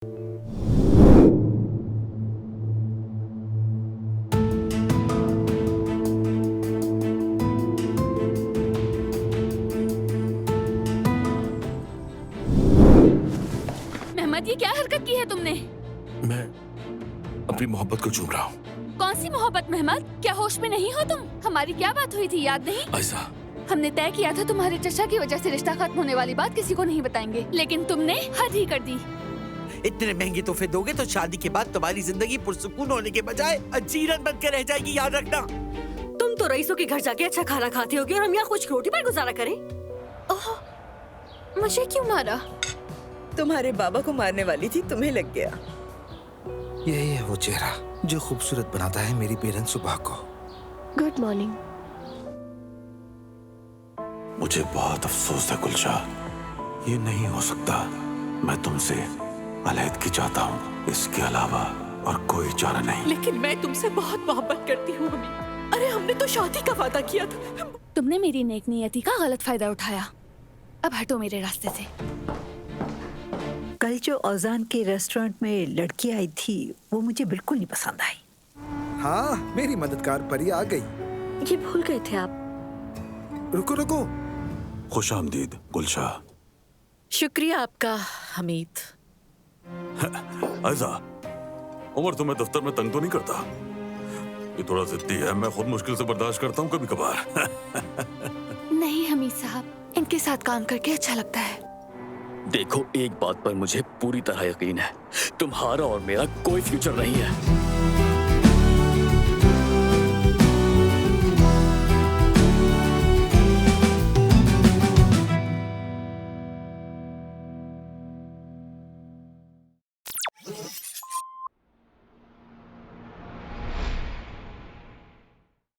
Mehmed, ये क्या हरकत की है तुमने? मैं अपनी मोहब्बत को चूम रहा हूँ। कौन सी मोहब्बत मेहमद? क्या होश में नहीं हो तुम? हमारी क्या बात हुई थी, याद नहीं? ऐसा हमने तय किया था तुम्हारे चचा की वजह से रिश्ता खत्म होने वाली बात किसी को नहीं बताएंगे, लेकिन तुमने हद ही कर दी। इतने महंगे तोहफे दोगे तो शादी के बाद तुम्हारी जिंदगी पुरसुकून होने के बजाय अजीरन बन के रह जाएगी, याद रखना। तुम तो रईसों के घर जाके अच्छा खाना खाते होगे और हम यहाँ कुछ रोटी पर गुजारा करें। ओह, मुझे क्यों मारा? तुम्हारे बाबा को मारने वाली थी, तुम्हें लग गया। यही है वो चेहरा जो खूबसूरत बनाता है मेरी बेरहम सुबह को। Good morning. मुझे बहुत अफसोस है गुलशा, ये नहीं हो सकता। मैं तुमसे अलहदगी चाहता हूँ, इसके अलावा और कोई चारा नहीं। लेकिन मैं तुमसे बहुत मोहब्बत करती हूँ अम्मी। अरे हमने तो शादी का वादा किया था। तुमने मेरी नेक नियति का गलत फायदा उठाया। अब हटो मेरे रास्ते से। कल जो औजान के रेस्टोरेंट में लड़की आई थी वो मुझे बिल्कुल नहीं पसंद आई। हाँ, मेरी मददगार परी आ गई। ये भूल गए थे आप। रुको रुको। खुश आमदीद गुलशा। शुक्रिया आपका हमीद। ऐसा उमर तुम्हें दफ्तर में तंग तो नहीं करता? ये थोड़ा जिद्दी है, मैं खुद मुश्किल से बर्दाश्त करता हूँ कभी कभार। नहीं हमीद साहब, इनके साथ काम करके अच्छा लगता है। देखो, एक बात पर मुझे पूरी तरह यकीन है, तुम्हारा और मेरा कोई फ्यूचर नहीं है।